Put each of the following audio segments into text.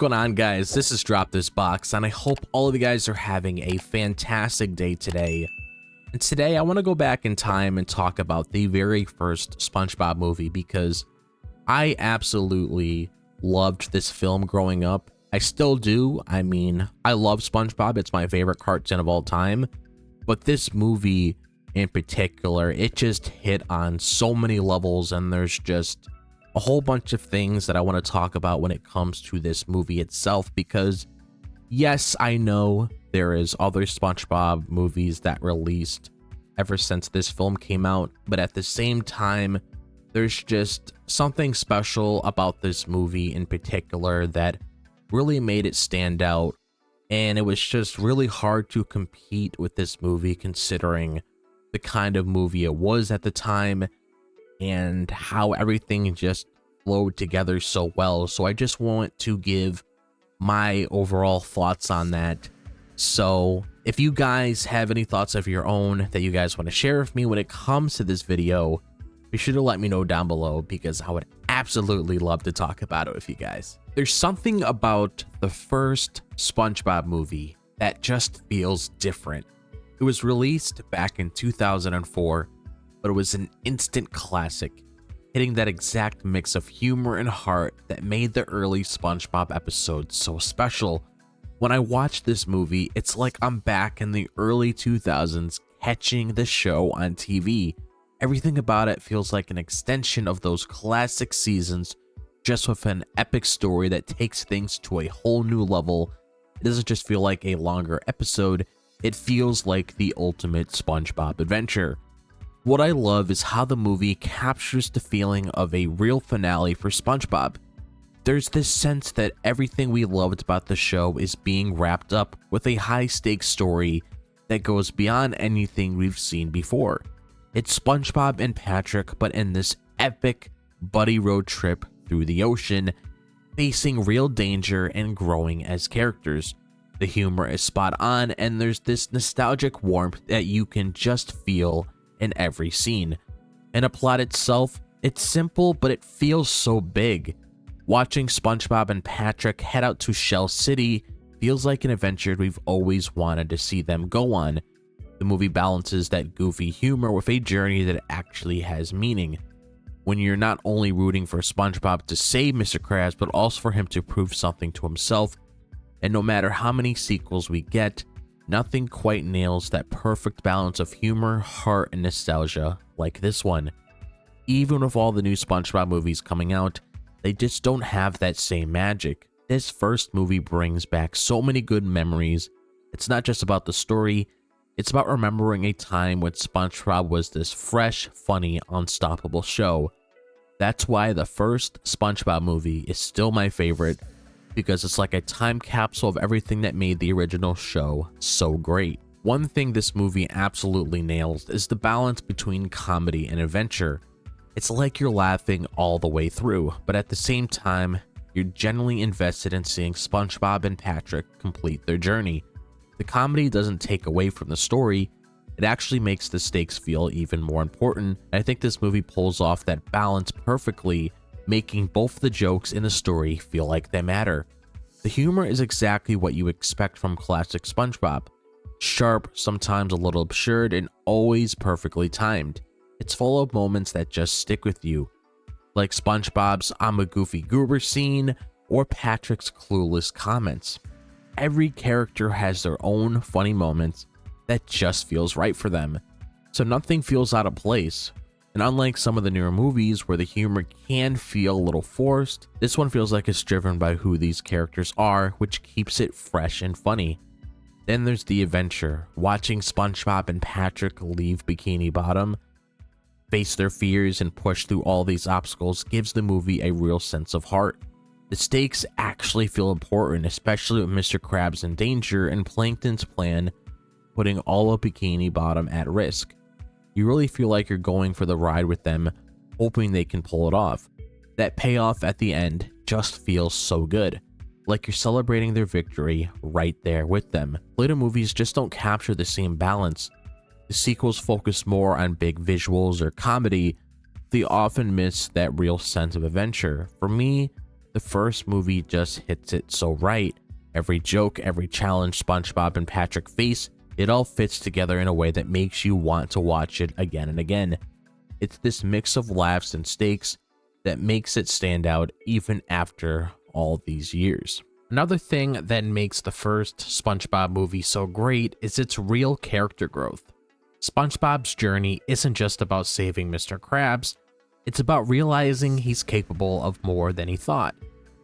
going on, guys? This is DropThisBox, and I hope all of you guys are having a fantastic day today. And today I want to go back in time and talk about the very first SpongeBob movie because I absolutely loved this film growing up. I still do. I mean, I love SpongeBob. It's my favorite cartoon of all time. But this movie in particular, it just hit on so many levels, and there's just a whole bunch of things that I want to talk about when it comes to this movie itself, because yes, I know there is other SpongeBob movies that released ever since this film came out, but at the same time, there's just something special about this movie in particular that really made it stand out, and it was just really hard to compete with this movie considering the kind of movie it was at the time and how everything just flowed together so well. So I just want to give my overall thoughts on that. So if you guys have any thoughts of your own that you guys want to share with me when it comes to this video, be sure to let me know down below because I would absolutely love to talk about it with you guys. There's something about the first SpongeBob movie that just feels different. It was released back in 2004, but it was an instant classic, hitting that exact mix of humor and heart that made the early SpongeBob episodes so special. When I watch this movie, it's like I'm back in the early 2000s catching the show on TV. Everything about it feels like an extension of those classic seasons, just with an epic story that takes things to a whole new level. It doesn't just feel like a longer episode, it feels like the ultimate SpongeBob adventure. What I love is how the movie captures the feeling of a real finale for SpongeBob. There's this sense that everything we loved about the show is being wrapped up with a high-stakes story that goes beyond anything we've seen before. It's SpongeBob and Patrick, but in this epic buddy road trip through the ocean, facing real danger and growing as characters. The humor is spot on, and there's this nostalgic warmth that you can just feel in every scene. And the plot itself, it's simple, but it feels so big. Watching SpongeBob and Patrick head out to Shell City feels like an adventure we've always wanted to see them go on. The movie balances that goofy humor with a journey that actually has meaning. When you're not only rooting for SpongeBob to save Mr. Krabs, but also for him to prove something to himself. And no matter how many sequels we get, nothing quite nails that perfect balance of humor, heart, and nostalgia like this one. Even with all the new SpongeBob movies coming out, they just don't have that same magic. This first movie brings back so many good memories. It's not just about the story, it's about remembering a time when SpongeBob was this fresh, funny, unstoppable show. That's why the first SpongeBob movie is still my favorite, because it's like a time capsule of everything that made the original show so great. One thing this movie absolutely nails is the balance between comedy and adventure. It's like you're laughing all the way through, but at the same time, you're genuinely invested in seeing SpongeBob and Patrick complete their journey. The comedy doesn't take away from the story, it actually makes the stakes feel even more important, and I think this movie pulls off that balance perfectly, making both the jokes in the story feel like they matter. The humor is exactly what you expect from classic SpongeBob. Sharp, sometimes a little absurd, and always perfectly timed. It's full of moments that just stick with you, like SpongeBob's "I'm a goofy goober" scene or Patrick's clueless comments. Every character has their own funny moments that just feels right for them, so nothing feels out of place. And unlike some of the newer movies where the humor can feel a little forced, this one feels like it's driven by who these characters are, which keeps it fresh and funny. Then there's the adventure. Watching SpongeBob and Patrick leave Bikini Bottom, face their fears, and push through all these obstacles gives the movie a real sense of heart. The stakes actually feel important, especially with Mr. Krabs in danger and Plankton's plan putting all of Bikini Bottom at risk. You really feel like you're going for the ride with them, hoping they can pull it off. That payoff at the end just feels so good, like you're celebrating their victory right there with them. Later movies just don't capture the same balance. The sequels focus more on big visuals or comedy. They often miss that real sense of adventure. For me, The first movie just hits it so right. Every joke, every challenge SpongeBob and Patrick face, it all fits together in a way that makes you want to watch it again and again. It's this mix of laughs and stakes that makes it stand out even after all these years. Another thing that makes the first SpongeBob movie so great is its real character growth. SpongeBob's journey isn't just about saving Mr. Krabs, it's about realizing he's capable of more than he thought.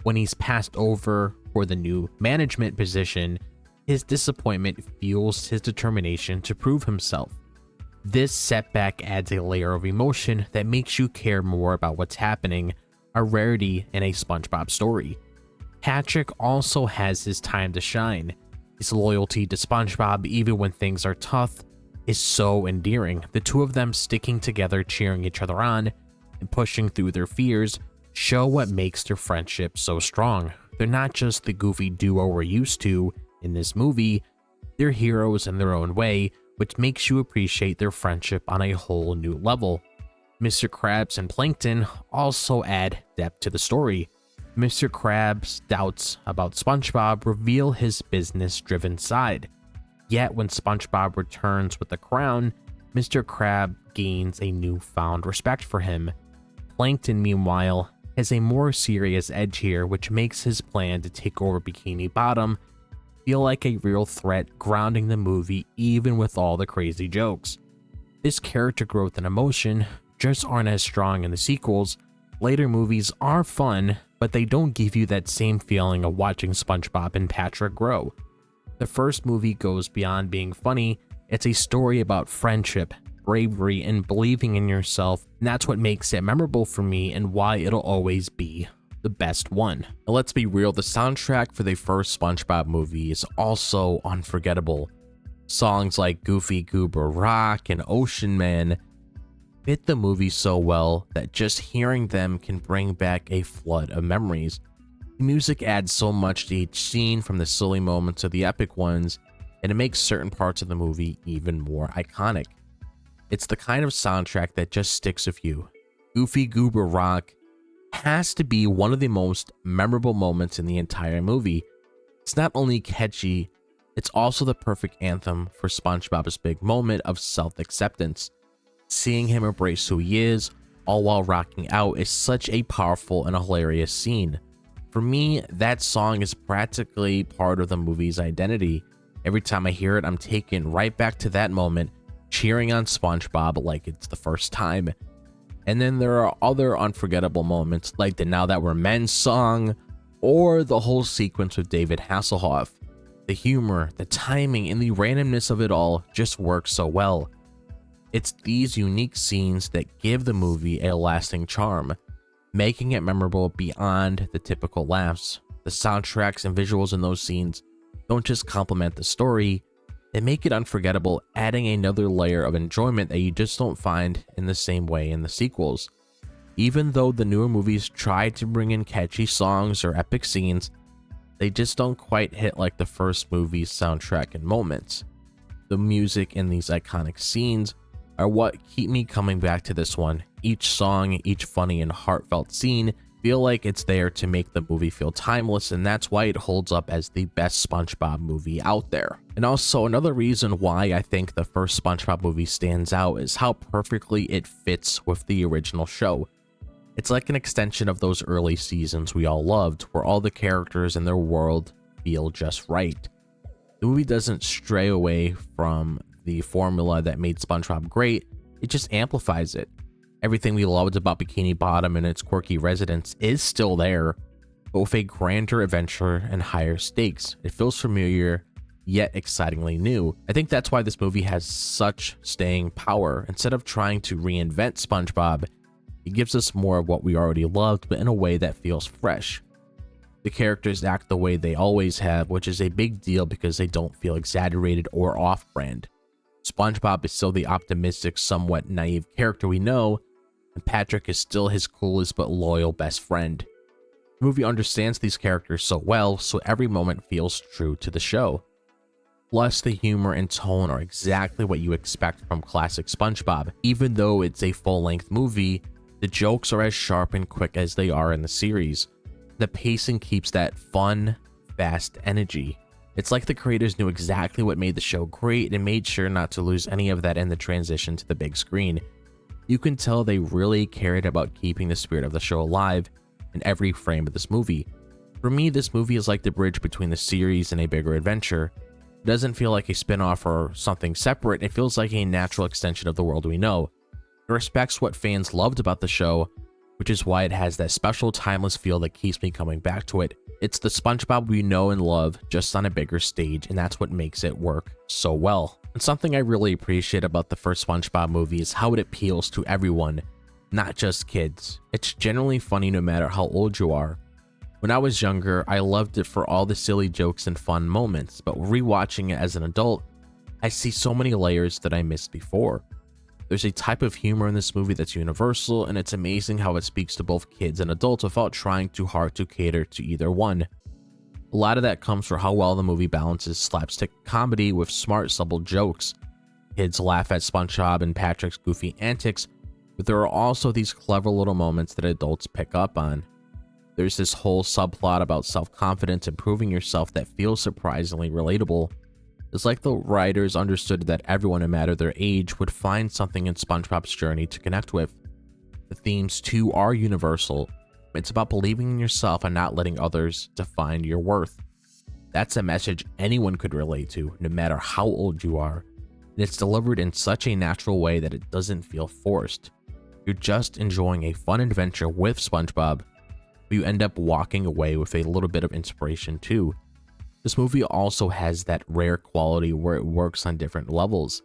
When he's passed over for the new management position, his disappointment fuels his determination to prove himself. This setback adds a layer of emotion that makes you care more about what's happening, a rarity in a SpongeBob story. Patrick also has his time to shine. His loyalty to SpongeBob, even when things are tough, is so endearing. The two of them sticking together, cheering each other on, and pushing through their fears show what makes their friendship so strong. They're not just the goofy duo we're used to in this movie, they're heroes in their own way, which makes you appreciate their friendship on a whole new level. Mr. Krabs and Plankton also add depth to the story. Mr. Krabs' doubts about SpongeBob reveal his business-driven side. Yet when SpongeBob returns with the crown, Mr. Krab gains a newfound respect for him. Plankton, meanwhile, has a more serious edge here, which makes his plan to take over Bikini Bottom feel like a real threat, grounding the movie even with all the crazy jokes. This character growth and emotion just aren't as strong in the sequels. Later movies are fun, but they don't give you that same feeling of watching SpongeBob and Patrick grow. The first movie goes beyond being funny. It's a story about friendship, bravery, and believing in yourself, and that's what makes it memorable for me and why it'll always be the best one. Now, let's be real, the soundtrack for the first SpongeBob movie is also unforgettable. Songs like Goofy Goober Rock and Ocean Man fit the movie so well that just hearing them can bring back a flood of memories. The music adds so much to each scene, from the silly moments to the epic ones, and it makes certain parts of the movie even more iconic. It's the kind of soundtrack that just sticks with you. Goofy Goober Rock has to be one of the most memorable moments in the entire movie. It's not only catchy, it's also the perfect anthem for SpongeBob's big moment of self-acceptance. Seeing him embrace who he is, all while rocking out, is such a powerful and a hilarious scene. For me, that song is practically part of the movie's identity. Every time I hear it, I'm taken right back to that moment, cheering on SpongeBob like it's the first time. And then there are other unforgettable moments, like the Now That We're Men song, or the whole sequence with David Hasselhoff. The humor, the timing, and the randomness of it all just works so well. It's these unique scenes that give the movie a lasting charm, making it memorable beyond the typical laughs. The soundtracks and visuals in those scenes don't just complement the story, they make it unforgettable, adding another layer of enjoyment that you just don't find in the same way in the sequels. Even though the newer movies try to bring in catchy songs or epic scenes, they just don't quite hit like the first movie's soundtrack and moments. The music in these iconic scenes are what keep me coming back to this one. Each song, each funny and heartfelt scene feel like it's there to make the movie feel timeless, and that's why it holds up as the best SpongeBob movie out there. And also, another reason why I think the first SpongeBob movie stands out is how perfectly it fits with the original show. It's like an extension of those early seasons we all loved, where all the characters and their world feel just right. The movie doesn't stray away from the formula that made SpongeBob great, it just amplifies it. Everything we loved about Bikini Bottom and its quirky residents is still there, but with a grander adventure and higher stakes. It feels familiar, yet excitingly new. I think that's why this movie has such staying power. Instead of trying to reinvent SpongeBob, it gives us more of what we already loved, but in a way that feels fresh. The characters act the way they always have, which is a big deal because they don't feel exaggerated or off-brand. SpongeBob is still the optimistic, somewhat naive character we know, and Patrick is still his coolest but loyal best friend. The movie understands these characters so well, so every moment feels true to the show. Plus, the humor and tone are exactly what you expect from classic SpongeBob. Even though it's a full-length movie, the jokes are as sharp and quick as they are in the series. The pacing keeps that fun, fast energy. It's like the creators knew exactly what made the show great and made sure not to lose any of that in the transition to the big screen. You can tell they really cared about keeping the spirit of the show alive in every frame of this movie. For me, this movie is like the bridge between the series and a bigger adventure. It doesn't feel like a spin-off or something separate, it feels like a natural extension of the world we know. It respects what fans loved about the show, which is why it has that special timeless feel that keeps me coming back to it. It's the SpongeBob we know and love, just on a bigger stage, and that's what makes it work so well. And something I really appreciate about the first SpongeBob movie is how it appeals to everyone, not just kids. It's generally funny no matter how old you are. When I was younger, I loved it for all the silly jokes and fun moments, but rewatching it as an adult, I see so many layers that I missed before. There's a type of humor in this movie that's universal, and it's amazing how it speaks to both kids and adults without trying too hard to cater to either one. A lot of that comes from how well the movie balances slapstick comedy with smart, subtle jokes. Kids laugh at SpongeBob and Patrick's goofy antics, but there are also these clever little moments that adults pick up on. There's this whole subplot about self-confidence and proving yourself that feels surprisingly relatable. It's like the writers understood that everyone, no matter their age, would find something in SpongeBob's journey to connect with. The themes, too, are universal. It's about believing in yourself and not letting others define your worth. That's a message anyone could relate to, no matter how old you are. And it's delivered in such a natural way that it doesn't feel forced. You're just enjoying a fun adventure with SpongeBob, but you end up walking away with a little bit of inspiration, too. This movie also has that rare quality where it works on different levels.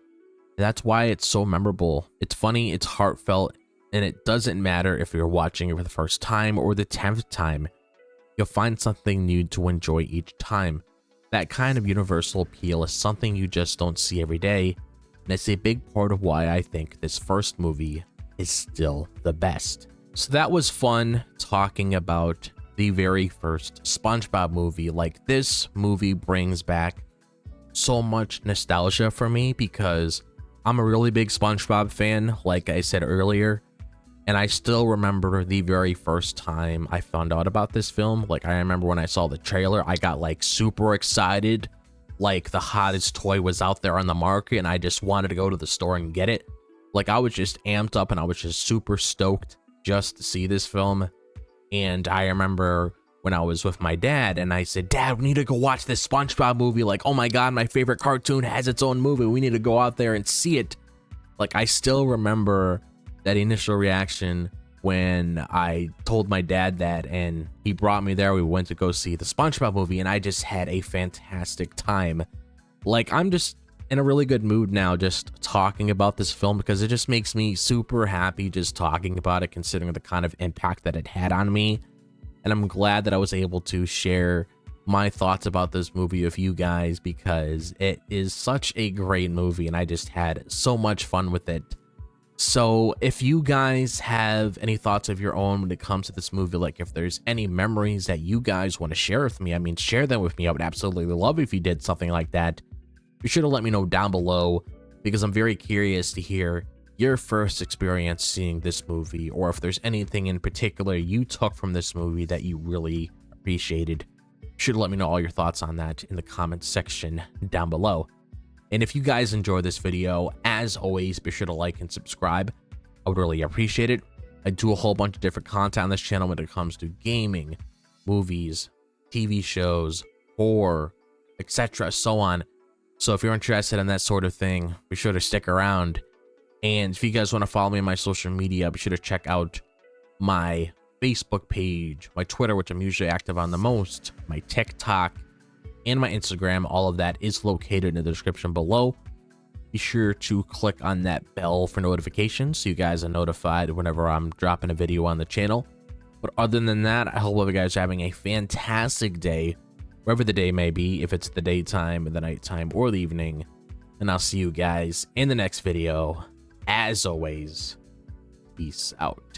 That's why it's so memorable. It's funny, it's heartfelt, and it doesn't matter if you're watching it for the first time or the 10th time. You'll find something new to enjoy each time. That kind of universal appeal is something you just don't see every day, and it's a big part of why I think this first movie is still the best. So that was fun talking about the very first SpongeBob movie. Like, this movie brings back so much nostalgia for me because I'm a really big SpongeBob fan, like I said earlier, and I still remember the very first time I found out about this film. Like, I remember when I saw the trailer, I got like super excited, like the hottest toy was out there on the market and I just wanted to go to the store and get it. Like, I was just amped up and I was just super stoked just to see this film. And I remember when I was with my dad and I said, "Dad, we need to go watch this SpongeBob movie. Like, oh my God, my favorite cartoon has its own movie. We need to go out there and see it." Like, I still remember that initial reaction when I told my dad that, and he brought me there. We went to go see the SpongeBob movie and I just had a fantastic time. Like, I'm just in a really good mood now just talking about this film because it just makes me super happy just talking about it, considering the kind of impact that it had on me. And I'm glad that I was able to share my thoughts about this movie with you guys because it is such a great movie and I just had so much fun with it. So if you guys have any thoughts of your own when it comes to this movie, like if there's any memories that you guys want to share with me, I mean, share them with me. I would absolutely love if you did something like that. Be sure to let me know down below because I'm very curious to hear your first experience seeing this movie, or if there's anything in particular you took from this movie that you really appreciated. Be sure to let me know all your thoughts on that in the comments section down below. And if you guys enjoyed this video, as always, be sure to like and subscribe. I would really appreciate it. I do a whole bunch of different content on this channel when it comes to gaming, movies, TV shows, horror, etc., so on. So if you're interested in that sort of thing, be sure to stick around. And if you guys want to follow me on my social media, be sure to check out my Facebook page, my Twitter, which I'm usually active on the most, my TikTok, and my Instagram. All of that is located in the description below. Be sure to click on that bell for notifications so you guys are notified whenever I'm dropping a video on the channel. But other than that, I hope you guys are having a fantastic day, wherever the day may be, if it's the daytime, the nighttime, or the evening. And I'll see you guys in the next video. As always, peace out.